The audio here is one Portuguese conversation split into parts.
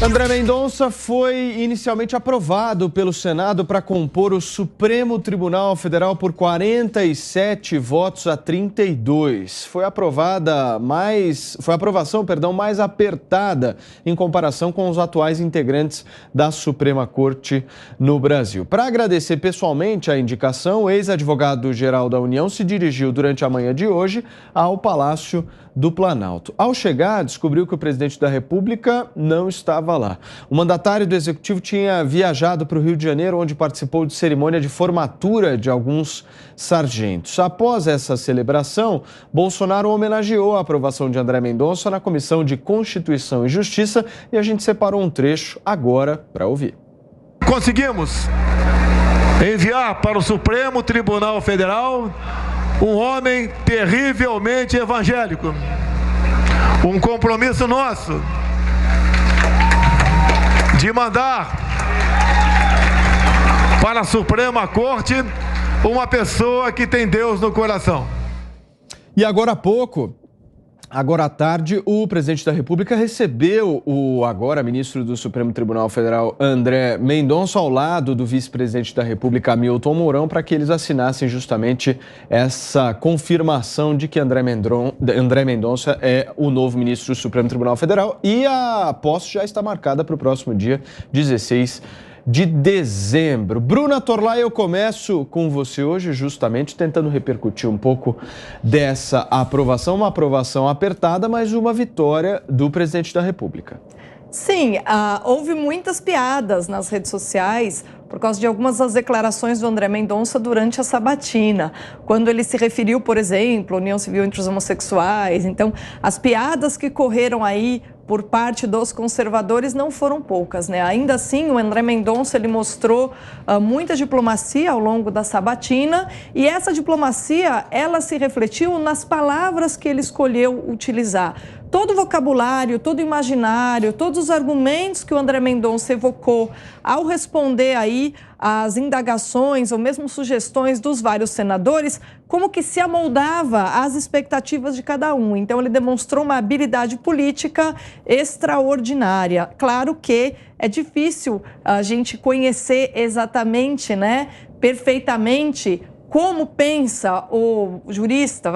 André Mendonça foi inicialmente aprovado pelo Senado para compor o Supremo Tribunal Federal por 47 votos a 32. Foi a aprovação mais apertada em comparação com os atuais integrantes da Suprema Corte no Brasil. Para agradecer pessoalmente a indicação, o ex-advogado-geral da União se dirigiu durante a manhã de hoje ao Palácio do Planalto. Ao chegar, descobriu que o presidente da República não estava lá. O mandatário do Executivo tinha viajado para o Rio de Janeiro, onde participou de cerimônia de formatura de alguns sargentos. Após essa celebração, Bolsonaro homenageou a aprovação de André Mendonça na Comissão de Constituição e Justiça e a gente separou um trecho agora para ouvir. Conseguimos enviar para o Supremo Tribunal Federal um homem terrivelmente evangélico. Um compromisso nosso de mandar para a Suprema Corte uma pessoa que tem Deus no coração. E agora à tarde, o presidente da República recebeu o agora ministro do Supremo Tribunal Federal, André Mendonça, ao lado do vice-presidente da República, Hamilton Mourão, para que eles assinassem justamente essa confirmação de que André Mendonça é o novo ministro do Supremo Tribunal Federal, e a posse já está marcada para o próximo dia 16 de dezembro. Bruna Torlai, eu começo com você hoje justamente tentando repercutir um pouco dessa aprovação, uma aprovação apertada, mas uma vitória do presidente da República. Sim, houve muitas piadas nas redes sociais por causa de algumas das declarações do André Mendonça durante a sabatina, quando ele se referiu, por exemplo, à união civil entre os homossexuais. Então, as piadas que correram aí por parte dos conservadores não foram poucas, né? Ainda assim, o André Mendonça ele mostrou muita diplomacia ao longo da sabatina, e essa diplomacia ela se refletiu nas palavras que ele escolheu utilizar. Todo o vocabulário, todo o imaginário, todos os argumentos que o André Mendonça evocou ao responder aí às indagações ou mesmo sugestões dos vários senadores, como que se amoldava às expectativas de cada um. Então, ele demonstrou uma habilidade política extraordinária. Claro que é difícil a gente conhecer exatamente, né, perfeitamente, como pensa o jurista,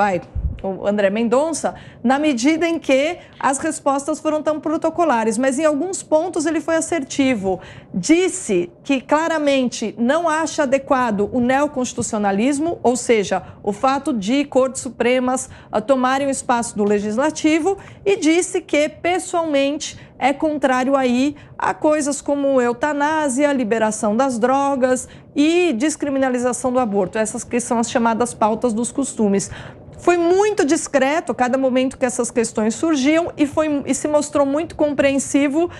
o André Mendonça, na medida em que as respostas foram tão protocolares, mas em alguns pontos ele foi assertivo. Disse que claramente não acha adequado o neoconstitucionalismo, ou seja, o fato de cortes supremas tomarem o espaço do legislativo, e disse que, pessoalmente, é contrário aí a coisas como eutanásia, liberação das drogas e descriminalização do aborto, essas que são as chamadas pautas dos costumes. Foi muito discreto a cada momento que essas questões surgiam e se mostrou muito compreensivo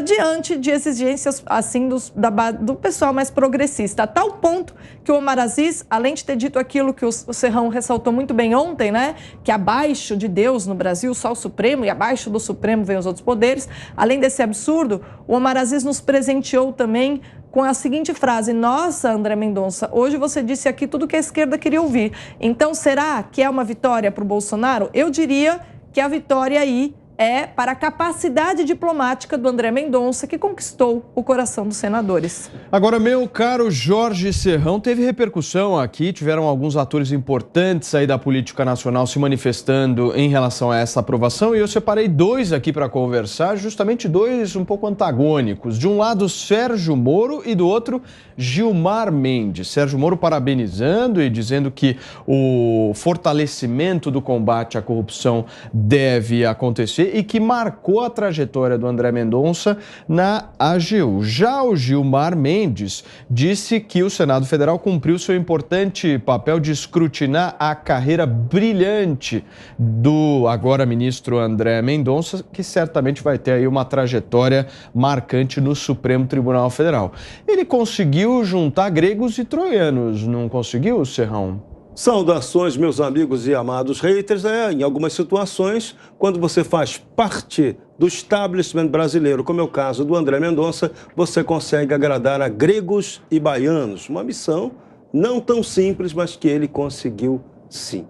diante de exigências assim do pessoal mais progressista. A tal ponto que o Omar Aziz, além de ter dito aquilo que o Serrão ressaltou muito bem ontem, né, que abaixo de Deus no Brasil só o Supremo e abaixo do Supremo vem os outros poderes, além desse absurdo, o Omar Aziz nos presenteou também com a seguinte frase: nossa, André Mendonça, hoje você disse aqui tudo que a esquerda queria ouvir. Então, será que é uma vitória para o Bolsonaro? Eu diria que a vitória aí é para a capacidade diplomática do André Mendonça, que conquistou o coração dos senadores. Agora, meu caro Jorge Serrão, teve repercussão aqui, tiveram alguns atores importantes aí da política nacional se manifestando em relação a essa aprovação, e eu separei dois aqui para conversar, justamente dois um pouco antagônicos. De um lado, Sérgio Moro, e do outro, Gilmar Mendes. Sérgio Moro parabenizando e dizendo que o fortalecimento do combate à corrupção deve acontecer e que marcou a trajetória do André Mendonça na AGU. Já o Gilmar Mendes disse que o Senado Federal cumpriu seu importante papel de escrutinar a carreira brilhante do agora ministro André Mendonça, que certamente vai ter aí uma trajetória marcante no Supremo Tribunal Federal. Ele conseguiu juntar gregos e troianos, não conseguiu, Serrão? Saudações, meus amigos e amados haters. Em algumas situações, quando você faz parte do establishment brasileiro, como é o caso do André Mendonça, você consegue agradar a gregos e baianos. Uma missão não tão simples, mas que ele conseguiu sim.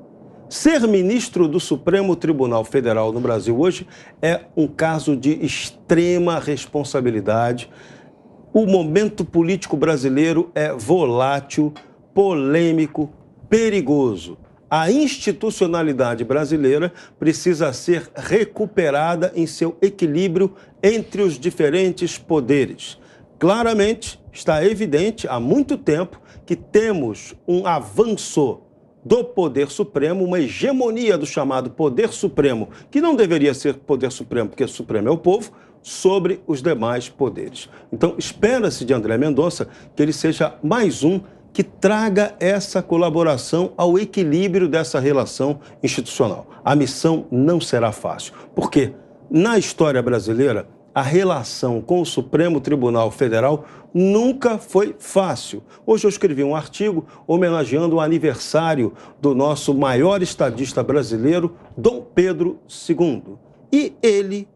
Ser ministro do Supremo Tribunal Federal no Brasil hoje é um caso de extrema responsabilidade. O momento político brasileiro é volátil, polêmico, perigoso. A institucionalidade brasileira precisa ser recuperada em seu equilíbrio entre os diferentes poderes. Claramente, está evidente há muito tempo que temos um avanço do Poder Supremo, uma hegemonia do chamado Poder Supremo, que não deveria ser Poder Supremo, porque o Supremo é o povo, sobre os demais poderes. Então, espera-se de André Mendonça que ele seja mais um que traga essa colaboração ao equilíbrio dessa relação institucional. A missão não será fácil, porque na história brasileira, a relação com o Supremo Tribunal Federal nunca foi fácil. Hoje eu escrevi um artigo homenageando o aniversário do nosso maior estadista brasileiro, Dom Pedro II. E ele,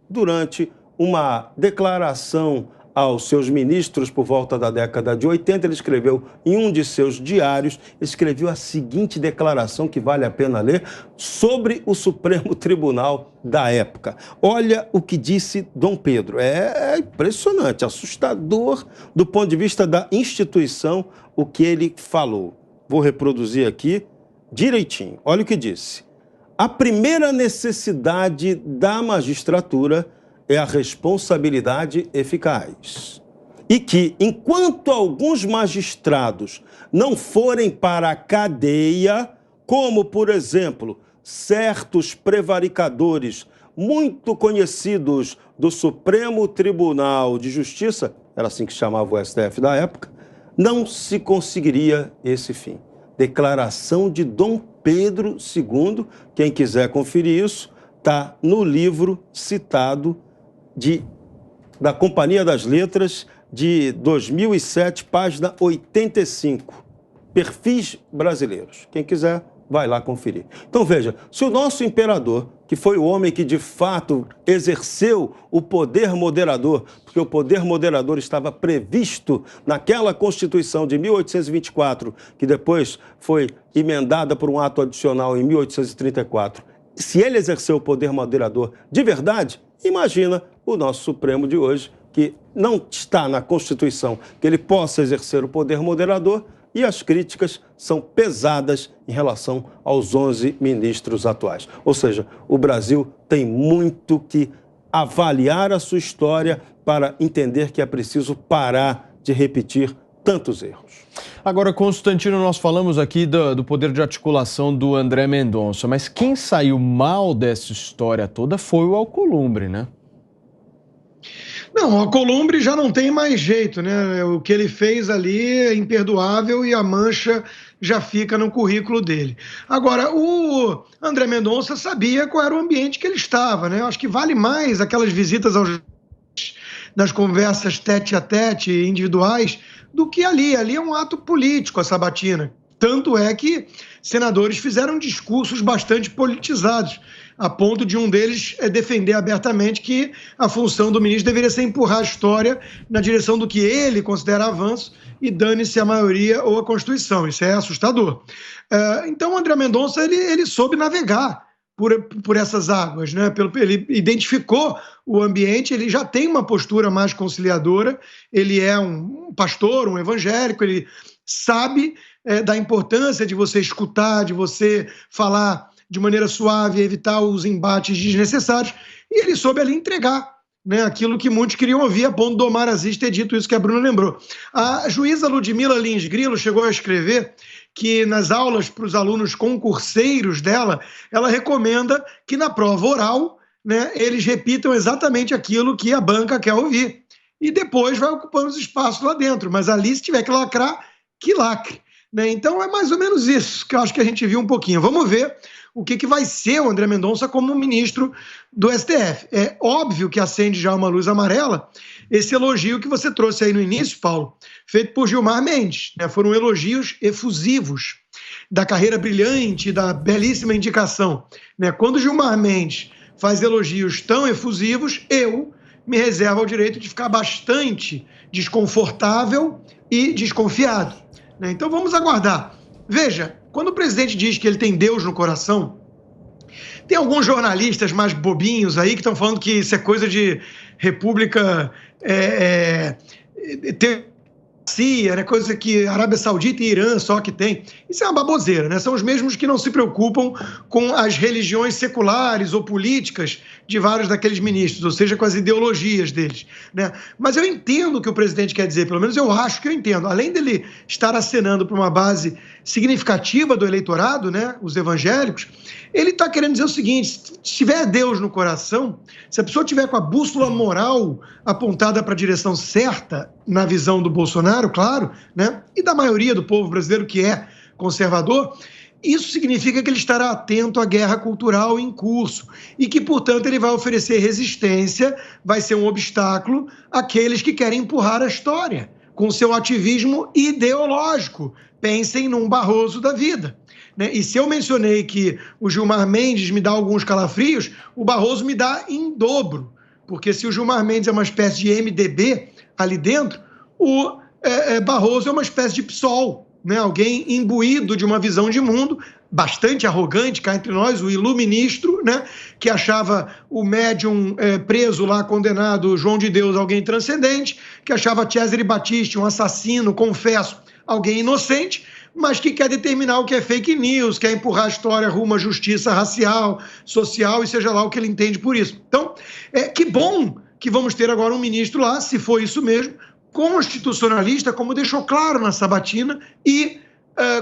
durante uma declaração aos seus ministros por volta da década de 80, ele escreveu em um de seus diários, escreveu a seguinte declaração que vale a pena ler sobre o Supremo Tribunal da época. Olha o que disse Dom Pedro. É impressionante, assustador do ponto de vista da instituição o que ele falou. Vou reproduzir aqui direitinho. Olha o que disse. A primeira necessidade da magistratura é a responsabilidade eficaz. E que, enquanto alguns magistrados não forem para a cadeia, como, por exemplo, certos prevaricadores muito conhecidos do Supremo Tribunal de Justiça, era assim que chamava o STF da época, não se conseguiria esse fim. Declaração de Dom Pedro II, quem quiser conferir isso, está no livro citado da Companhia das Letras, de 2007, página 85. Perfis brasileiros. Quem quiser, vai lá conferir. Então veja, se o nosso imperador, que foi o homem que de fato exerceu o poder moderador, porque o poder moderador estava previsto naquela Constituição de 1824, que depois foi emendada por um ato adicional em 1834, se ele exerceu o poder moderador de verdade, imagina o nosso Supremo de hoje, que não está na Constituição que ele possa exercer o poder moderador, e as críticas são pesadas em relação aos 11 ministros atuais. Ou seja, o Brasil tem muito que avaliar a sua história para entender que é preciso parar de repetir tantos erros. Agora, Constantino, nós falamos aqui do poder de articulação do André Mendonça, mas quem saiu mal dessa história toda foi o Alcolumbre, né? Não, o Alcolumbre já não tem mais jeito, né? O que ele fez ali é imperdoável e a mancha já fica no currículo dele. Agora, o André Mendonça sabia qual era o ambiente que ele estava, né? Eu acho que vale mais aquelas visitas nas conversas tete a tete, individuais, do que ali. Ali é um ato político, a sabatina. Tanto é que senadores fizeram discursos bastante politizados, a ponto de um deles defender abertamente que a função do ministro deveria ser empurrar a história na direção do que ele considera avanço e dane-se a maioria ou a Constituição. Isso é assustador. Então, o André Mendonça ele soube navegar por essas águas, né? Ele identificou o ambiente, ele já tem uma postura mais conciliadora, ele é um pastor, um evangélico, ele sabe da importância de você escutar, de você falar de maneira suave, evitar os embates desnecessários, e ele soube ali entregar, né, aquilo que muitos queriam ouvir, a ponto do Omar Aziz ter dito isso que a Bruna lembrou. A juíza Ludmila Lins Grilo chegou a escrever que nas aulas para os alunos concurseiros dela, ela recomenda que na prova oral, né, eles repitam exatamente aquilo que a banca quer ouvir, e depois vai ocupando os espaços lá dentro, mas ali se tiver que lacrar, que lacre. Né? Então é mais ou menos isso que eu acho que a gente viu um pouquinho. Vamos ver o que vai ser o André Mendonça como ministro do STF. É óbvio que acende já uma luz amarela esse elogio que você trouxe aí no início, Paulo, feito por Gilmar Mendes. Né? Foram elogios efusivos da carreira brilhante, da belíssima indicação. Né? Quando Gilmar Mendes faz elogios tão efusivos, eu me reservo ao direito de ficar bastante desconfortável e desconfiado. Né? Então vamos aguardar. Veja, Quando o presidente diz que ele tem Deus no coração, tem alguns jornalistas mais bobinhos aí que estão falando que isso é coisa de república teocracia, né? Coisa que Arábia Saudita e Irã só que tem. Isso é uma baboseira, né? São os mesmos que não se preocupam com as religiões seculares ou políticas de vários daqueles ministros, ou seja, com as ideologias deles, né? Mas eu entendo o que o presidente quer dizer, pelo menos eu acho que eu entendo. Além dele estar acenando para uma base significativa do eleitorado, né, os evangélicos, ele está querendo dizer o seguinte: se tiver Deus no coração, se a pessoa tiver com a bússola moral apontada para a direção certa, na visão do Bolsonaro, claro, né, e da maioria do povo brasileiro que é conservador, isso significa que ele estará atento à guerra cultural em curso e que, portanto, ele vai oferecer resistência, vai ser um obstáculo àqueles que querem empurrar a história com seu ativismo ideológico. Pensem num Barroso da vida, né? E se eu mencionei que o Gilmar Mendes me dá alguns calafrios, o Barroso me dá em dobro, porque se o Gilmar Mendes é uma espécie de MDB ali dentro, o Barroso é uma espécie de PSOL, né? Alguém imbuído de uma visão de mundo bastante arrogante, cá entre nós, o iluministro, né? Que achava o médium preso lá, condenado, João de Deus, alguém transcendente, que achava Cesare Battisti um assassino, confesso, alguém inocente, mas que quer determinar o que é fake news, quer empurrar a história rumo à justiça racial, social, e seja lá o que ele entende por isso. Então, que bom que vamos ter agora um ministro lá, se for isso mesmo, constitucionalista, como deixou claro na sabatina, e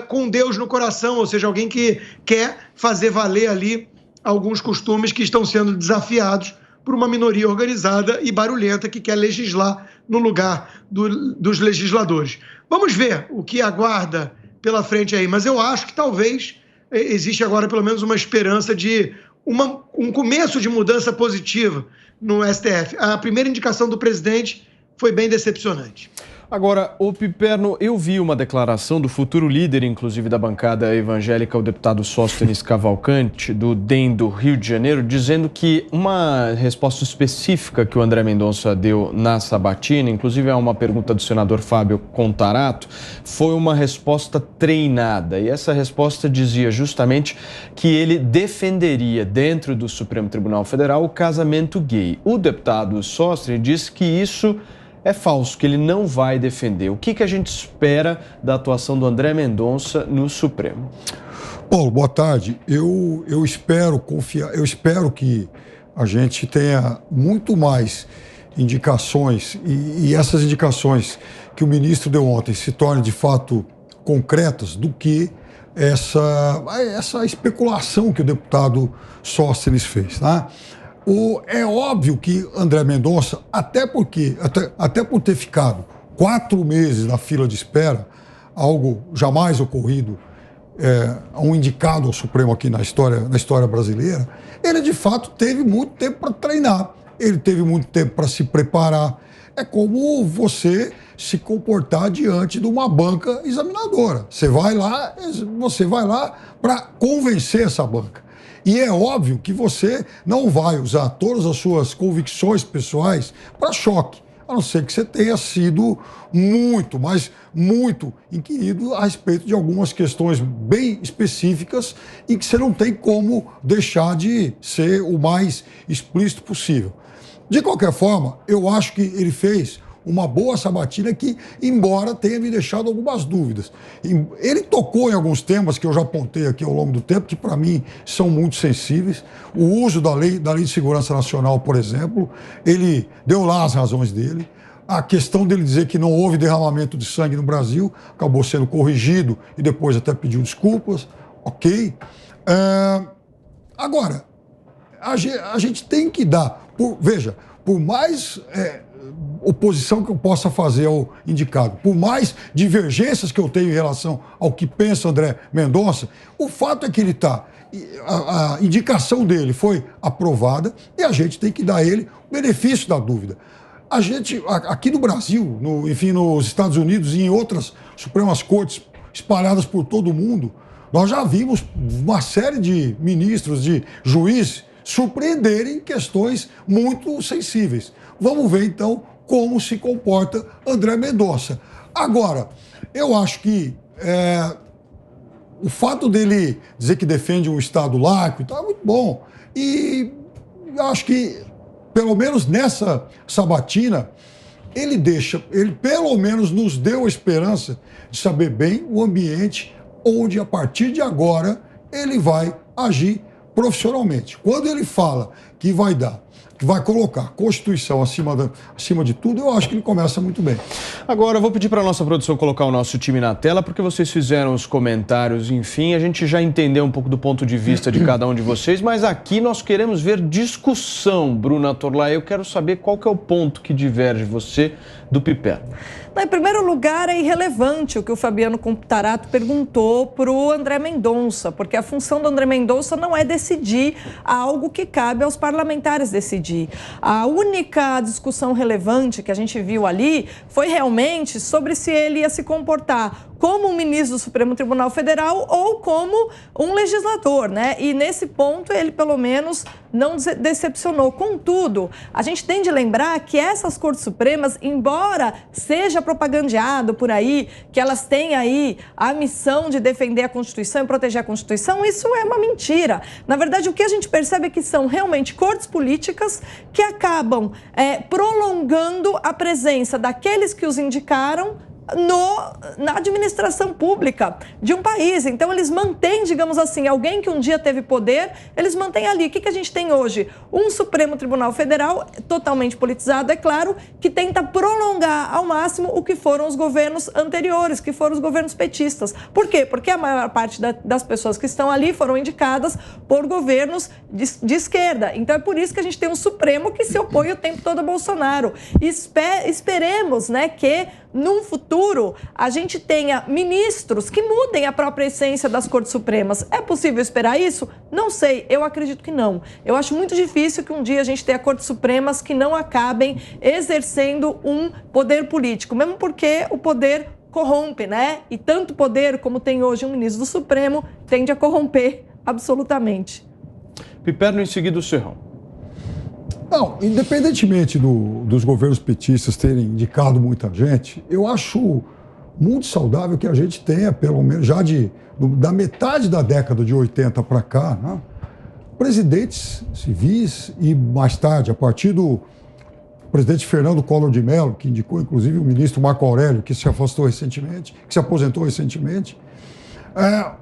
com Deus no coração, ou seja, alguém que quer fazer valer ali alguns costumes que estão sendo desafiados por uma minoria organizada e barulhenta que quer legislar no lugar dos legisladores. Vamos ver o que aguarda pela frente aí, mas eu acho que talvez existe agora pelo menos uma esperança de um começo de mudança positiva no STF. A primeira indicação do presidente foi bem decepcionante. Agora, ô Piperno, eu vi uma declaração do futuro líder, inclusive da bancada evangélica, o deputado Sóstenes Cavalcante, do DEM do Rio de Janeiro, dizendo que uma resposta específica que o André Mendonça deu na sabatina, inclusive a uma pergunta do senador Fábio Contarato, foi uma resposta treinada. E essa resposta dizia justamente que ele defenderia, dentro do Supremo Tribunal Federal, o casamento gay. O deputado Sóstenes disse que isso é falso, que ele não vai defender. O que a gente espera da atuação do André Mendonça no Supremo? Paulo, boa tarde. Eu espero que a gente tenha muito mais indicações e essas indicações que o ministro deu ontem se tornem de fato concretas do que essa especulação que o deputado Sóstenes fez, tá? É óbvio que André Mendonça, até por ter ficado 4 meses na fila de espera, algo jamais ocorrido a um indicado ao Supremo aqui na história brasileira, ele de fato teve muito tempo para treinar, ele teve muito tempo para se preparar. É como você se comportar diante de uma banca examinadora. Você vai lá para convencer essa banca. E é óbvio que você não vai usar todas as suas convicções pessoais para choque, a não ser que você tenha sido muito, mas muito inquirido a respeito de algumas questões bem específicas e que você não tem como deixar de ser o mais explícito possível. De qualquer forma, eu acho que ele fez uma boa sabatina que, embora tenha me deixado algumas dúvidas. Ele tocou em alguns temas que eu já apontei aqui ao longo do tempo, que para mim são muito sensíveis. O uso da lei de segurança nacional, por exemplo, ele deu lá as razões dele. A questão dele dizer que não houve derramamento de sangue no Brasil, acabou sendo corrigido e depois até pediu desculpas. Ok. Agora, a gente tem que dar... por mais... oposição que eu possa fazer ao indicado, por mais divergências que eu tenho em relação ao que pensa André Mendonça, o fato é que a indicação dele foi aprovada e a gente tem que dar a ele o benefício da dúvida. A gente, aqui no Brasil, nos Estados Unidos e em outras Supremas Cortes espalhadas por todo o mundo, nós já vimos uma série de ministros, de juízes, surpreenderem questões muito sensíveis. Vamos ver, então, como se comporta André Mendonça. Agora, eu acho que o fato dele dizer que defende um Estado laico e tal é muito bom. E acho que, pelo menos nessa sabatina, ele pelo menos nos deu a esperança de saber bem o ambiente onde, a partir de agora, ele vai agir profissionalmente. Quando ele fala que vai colocar a Constituição acima de tudo, eu acho que ele começa muito bem. Agora, eu vou pedir para a nossa produção colocar o nosso time na tela, porque vocês fizeram os comentários, enfim, a gente já entendeu um pouco do ponto de vista de cada um de vocês, mas aqui nós queremos ver discussão, Bruna Torlai. Eu quero saber qual que é o ponto que diverge você do Piperno. Em primeiro lugar, é irrelevante o que o Fabiano Contarato perguntou para o André Mendonça, porque a função do André Mendonça não é decidir algo que cabe aos parlamentares decidir. A única discussão relevante que a gente viu ali foi realmente sobre se ele ia se comportar como um ministro do Supremo Tribunal Federal ou como um legislador, né? E nesse ponto ele, pelo menos, não decepcionou. Contudo, a gente tem de lembrar que essas Cortes Supremas, embora seja propagandeado por aí, que elas têm aí a missão de defender a Constituição e proteger a Constituição, isso é uma mentira. Na verdade, o que a gente percebe é que são realmente cortes políticas que acabam prolongando a presença daqueles que os indicaram na administração pública de um país. Então, eles mantêm, digamos assim, alguém que um dia teve poder, eles mantêm ali. O que a gente tem hoje? Um Supremo Tribunal Federal, totalmente politizado, é claro, que tenta prolongar ao máximo o que foram os governos anteriores, que foram os governos petistas. Por quê? Porque a maior parte das pessoas que estão ali foram indicadas por governos de esquerda. Então, é por isso que a gente tem um Supremo que se opõe o tempo todo a Bolsonaro. Esperemos, né, que num futuro a gente tenha ministros que mudem a própria essência das Cortes Supremas. É possível esperar isso? Não sei, eu acredito que não. Eu acho muito difícil que um dia a gente tenha Cortes Supremas que não acabem exercendo um poder político, mesmo porque o poder corrompe, né? E tanto poder como tem hoje um ministro do Supremo tende a corromper absolutamente. Piperno, em seguida o Serrão. Não, independentemente dos governos petistas terem indicado muita gente, eu acho muito saudável que a gente tenha, pelo menos já da metade da década de 80 para cá, né, presidentes civis e mais tarde, a partir do presidente Fernando Collor de Mello, que indicou inclusive o ministro Marco Aurélio, que se aposentou recentemente,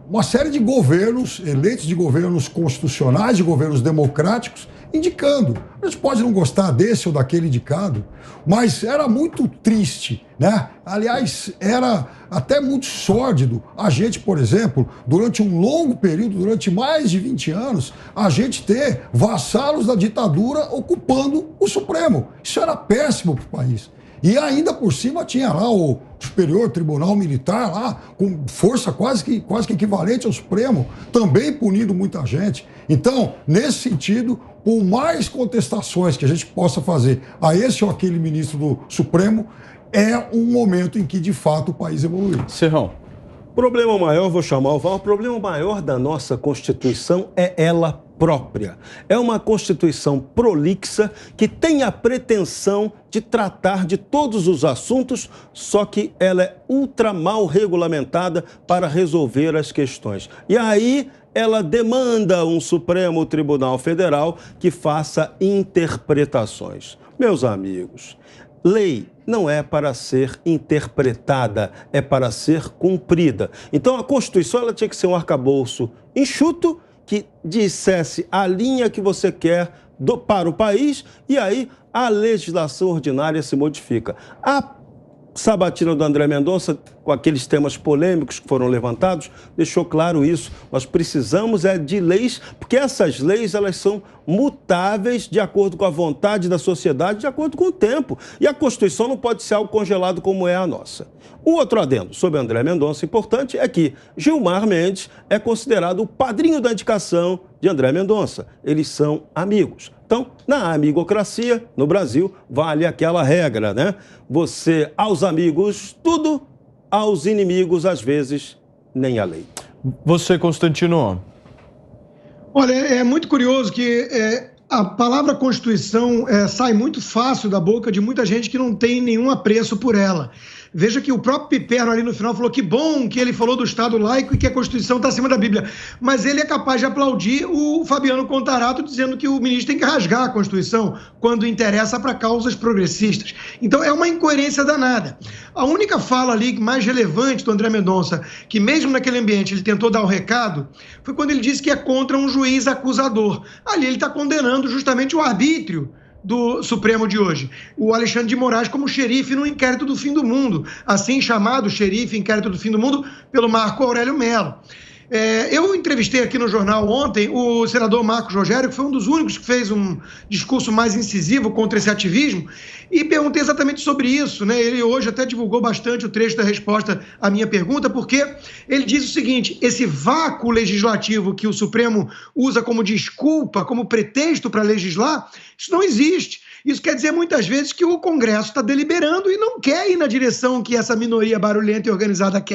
uma série de governos, eleitos de governos constitucionais, de governos democráticos, indicando. A gente pode não gostar desse ou daquele indicado, mas era muito triste, né? Aliás, era até muito sórdido a gente, por exemplo, durante um longo período, durante mais de 20 anos, a gente ter vassalos da ditadura ocupando o Supremo. Isso era péssimo para o país. E ainda por cima tinha lá o Superior Tribunal Militar, lá, com força quase que equivalente ao Supremo, também punindo muita gente. Então, nesse sentido, por mais contestações que a gente possa fazer a esse ou aquele ministro do Supremo, é um momento em que, de fato, o país evoluiu. Serrão. Problema maior, vou chamar o Val, o problema maior da nossa Constituição é ela própria. É uma Constituição prolixa que tem a pretensão de tratar de todos os assuntos, só que ela é ultra mal regulamentada para resolver as questões. E aí ela demanda um Supremo Tribunal Federal que faça interpretações. Meus amigos, lei não é para ser interpretada, é para ser cumprida. Então a Constituição ela tinha que ser um arcabouço enxuto, que dissesse a linha que você quer para o país, e aí a legislação ordinária se modifica. A sabatina do André Mendonça, com aqueles temas polêmicos que foram levantados, deixou claro isso. Nós precisamos de leis, porque essas leis elas são mutáveis de acordo com a vontade da sociedade, de acordo com o tempo. E a Constituição não pode ser algo congelado como é a nossa. O outro adendo sobre André Mendonça importante é que Gilmar Mendes é considerado o padrinho da indicação de André Mendonça. Eles são amigos. Então, na amigocracia, no Brasil, vale aquela regra, né? Você, aos amigos, tudo, aos inimigos, às vezes, nem a lei. Você, Constantino. Olha, é muito curioso que a palavra Constituição sai muito fácil da boca de muita gente que não tem nenhum apreço por ela. Veja que o próprio Piperno ali no final falou que bom que ele falou do Estado laico e que a Constituição está acima da Bíblia. Mas ele é capaz de aplaudir o Fabiano Contarato dizendo que o ministro tem que rasgar a Constituição quando interessa para causas progressistas. Então é uma incoerência danada. A única fala ali mais relevante do André Mendonça, que mesmo naquele ambiente ele tentou dar o recado, foi quando ele disse que é contra um juiz acusador. Ali ele está condenando justamente o arbítrio do Supremo de hoje. O Alexandre de Moraes como xerife no inquérito do fim do mundo, assim chamado xerife inquérito do fim do mundo pelo Marco Aurélio Mello. Eu entrevistei aqui no jornal ontem o senador Marcos Rogério, que foi um dos únicos que fez um discurso mais incisivo contra esse ativismo, e perguntei exatamente sobre isso, né? Ele hoje até divulgou bastante o trecho da resposta à minha pergunta, porque ele diz o seguinte: esse vácuo legislativo que o Supremo usa como desculpa, como pretexto para legislar, isso não existe. Isso quer dizer muitas vezes que o Congresso está deliberando e não quer ir na direção que essa minoria barulhenta e organizada quer.